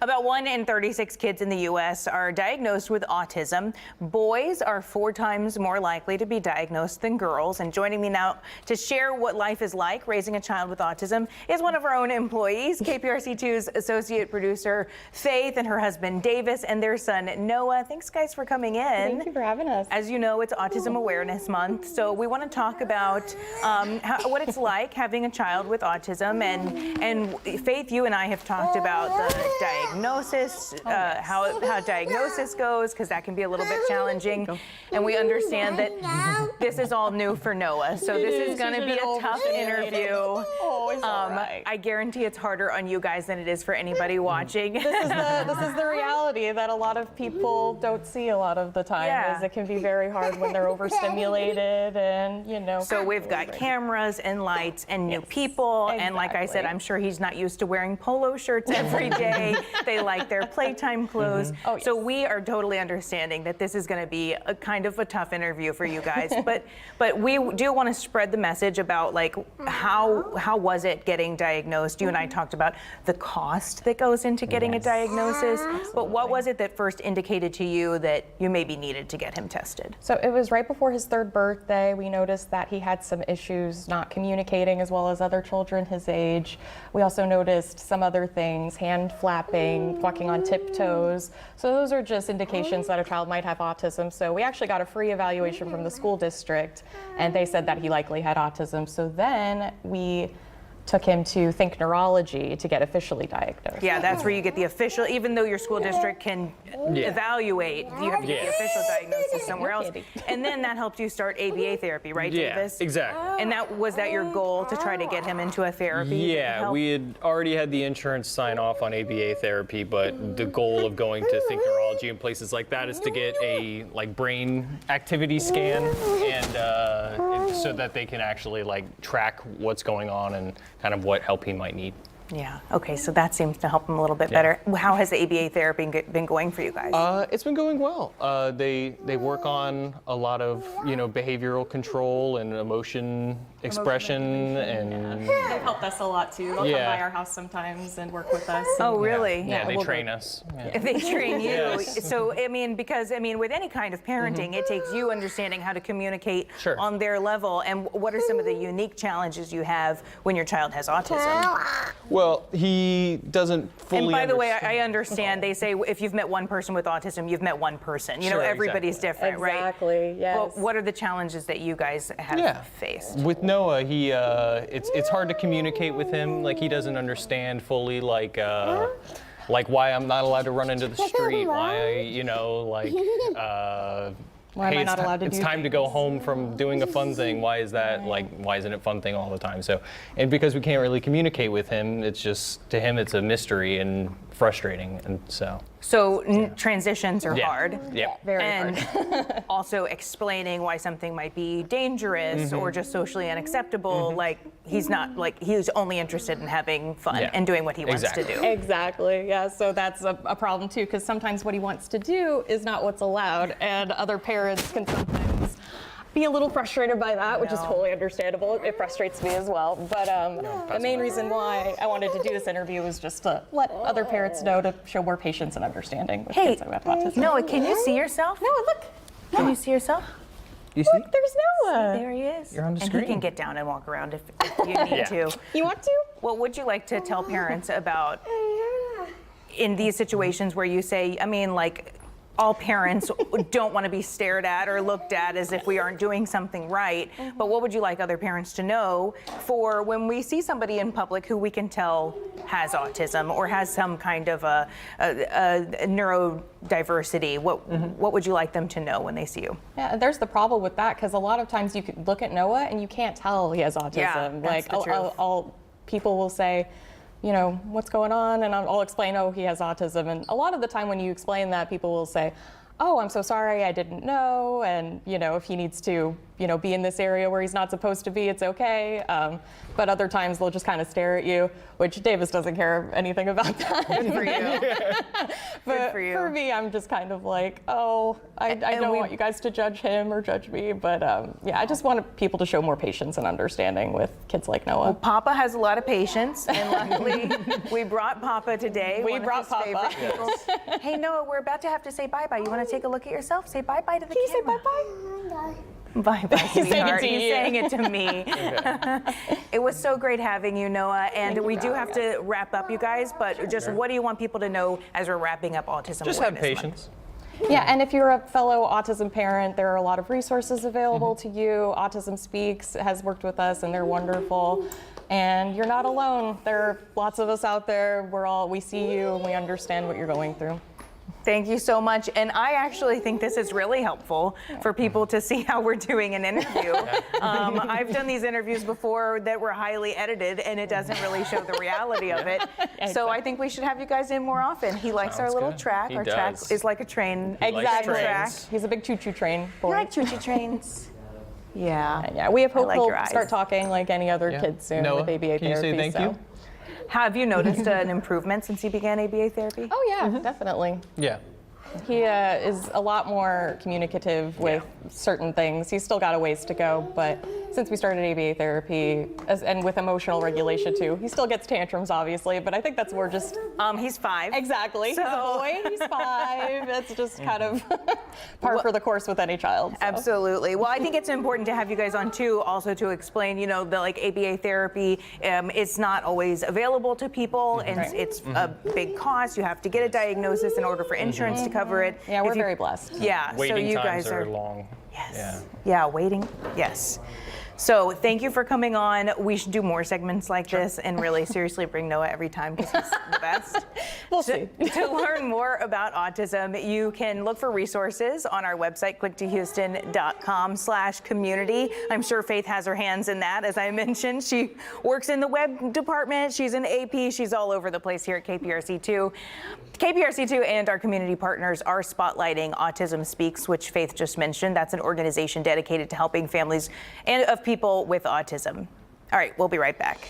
About 1 in 36 kids in the U.S. are diagnosed with autism. Boys are 4 times more likely to be diagnosed than girls. And joining me now to share what life is like raising a child with autism is one of our own employees, KPRC2's associate producer, Faith, and her husband, Davis, and their son, Noah. Thanks, guys, for coming in. Thank you for having us. As you know, it's Autism Awareness Month, so we want to talk about what it's like having a child with autism. And Faith, you and I have talked about the diagnosis, how diagnosis goes, because that can be a little bit challenging. And we understand that this is all new for Noah, so this is going to be a tough interview. Oh, it's all right. I guarantee it's harder on you guys than it is for anybody watching. This is the reality that a lot of people don't see a lot of the time. Yeah. Is it can be very hard when they're overstimulated, and So we've got cameras and lights and new people, and like I said, I'm sure he's not used to wearing polo shirts every day. They like their playtime clothes. Oh, yes. So we are totally understanding that this is going to be a kind of a tough interview for you guys. but we do want to spread the message about like how was it getting diagnosed? You and I talked about the cost that goes into getting a diagnosis. But what was it that first indicated to you that you maybe needed to get him tested? So it was right before his 3rd birthday. We noticed that he had some issues not communicating as well as other children his age. We also noticed some other things, hand flapping, walking on tiptoes. So those are just indications that a child might have autism. So we actually got a free evaluation from the school district, and they said that he likely had autism. So then we took him to Think Neurology to get officially diagnosed. Yeah, that's where you get the official, even though your school district can evaluate, you have to get the official diagnosis somewhere else. And then that helped you start ABA therapy, right, Davis? Yeah, exactly. And was that your goal, to try to get him into a therapy? Yeah, we had already had the insurance sign off on ABA therapy, but the goal of going to Think Neurology and places like that is to get a brain activity scan, and so that they can actually track what's going on and kind of what help he might need. Yeah, okay, so that seems to help him a little bit better. How has the ABA therapy been going for you guys? It's been going well. They work on a lot of behavioral control and emotion expression, and They've helped us a lot too. They'll come by our house sometimes and work with us. Oh, really? Yeah, they train us. Yeah. They train you. Yes. So, because with any kind of parenting, it takes you understanding how to communicate on their level. And what are some of the unique challenges you have when your child has autism? Well, he doesn't fully And by the way, understand. I understand they say if you've met one person with autism, you've met one person. Everybody's different, right? Exactly, yes. Well, what are the challenges that you guys have faced? With Noah, it's hard to communicate with him. He doesn't understand fully, why I'm not allowed to run into the street. Why am I not allowed to do it's time to go home from doing a fun thing. Why is that why isn't it fun thing all the time? So, and because we can't really communicate with him, it's just, to him, it's a mystery and frustrating, and so. So transitions are hard. Yeah. Very and hard. Also explaining why something might be dangerous or just socially unacceptable. He's only interested in having fun and doing what he wants to do. Exactly, yeah, so that's a problem too, because sometimes what he wants to do is not what's allowed, and other parents can sometimes be a little frustrated by that, which is totally understandable. It frustrates me as well. But the main reason why I wanted to do this interview was just to let other parents know, to show more patience and understanding with kids with autism. Noah, can you see yourself? Noah, look. Can you see yourself? You see? Look, there's Noah. There he is. You're on the and screen. he can get down and walk around if you need to. You want to? What would you like to tell parents about in these situations where you say, all parents don't want to be stared at or looked at as if we aren't doing something right, but what would you like other parents to know for when we see somebody in public who we can tell has autism or has some kind of a neurodiversity? What would you like them to know when they see you? Yeah, there's the problem with that, because a lot of times you can look at Noah and you can't tell he has autism. Yeah, that's the truth. People will say, what's going on? And I'll explain, he has autism. And a lot of the time when you explain that, people will say, oh, I'm so sorry, I didn't know. And, if he needs to be in this area where he's not supposed to be, it's okay. But other times they'll just kind of stare at you, which Davis doesn't care anything about that. Good for you. But for you. for me, I'm just kind of like, I don't want you guys to judge him or judge me. But I just want people to show more patience and understanding with kids like Noah. Papa has a lot of patience, and luckily we brought Papa today. We one brought of his Papa. favorite people. Hey Noah, we're about to have to say bye-bye. You want to take a look at yourself? Say bye-bye to the Can you say camera. bye-bye? Bye-bye, He's saying it sweetheart. to He's you. saying it to me. It was so great having you, Noah, and we do have to wrap up, you guys, but just what do you want people to know as we're wrapping up Autism Just have Awareness Month? patience. Yeah, and if you're a fellow autism parent, there are a lot of resources available to you. Autism Speaks has worked with us, and they're wonderful. And you're not alone. There are lots of us out there. We see you, and we understand what you're going through. Thank you so much. And I actually think this is really helpful for people to see how we're doing an interview. I've done these interviews before that were highly edited, and it doesn't really show the reality of it. So I think we should have you guys in more often. He likes our Sounds little good. track. He Our track does. is like a train. likes Exactly. trains. He's a big choo-choo train boy. You like choo-choo trains? Yeah. Yeah, we have hope like he'll your eyes. start talking like any other kid soon Noah, with ABA can you therapy. say thank you? Have you noticed an improvement since he began ABA therapy? Oh yeah, definitely. Yeah. He is a lot more communicative with certain things. He's still got a ways to go, but since we started ABA therapy, and with emotional regulation too, he still gets tantrums, obviously, but I think that's more just... He's 5. Exactly. So- He's a boy, he's 5. It's just kind of par for the course with any child. So. Absolutely. Well, I think it's important to have you guys on too, also to explain, the like ABA therapy, it's not always available to people, and it's a big cost. You have to get a diagnosis in order for insurance to cover it. Yeah, we're If you- very blessed. Yeah, so Waiting you times guys are long. Yes. Yeah, waiting. Yes. So thank you for coming on. We should do more segments like this and really seriously bring Noah every time because he's the best. We'll see. To learn more about autism, you can look for resources on our website, clicktohouston.com/community. I'm sure Faith has her hands in that. As I mentioned, she works in the web department. She's an AP. She's all over the place here at KPRC2. KPRC2 and our community partners are spotlighting Autism Speaks, which Faith just mentioned. That's an organization dedicated to helping families and of people with autism. All right, we'll be right back.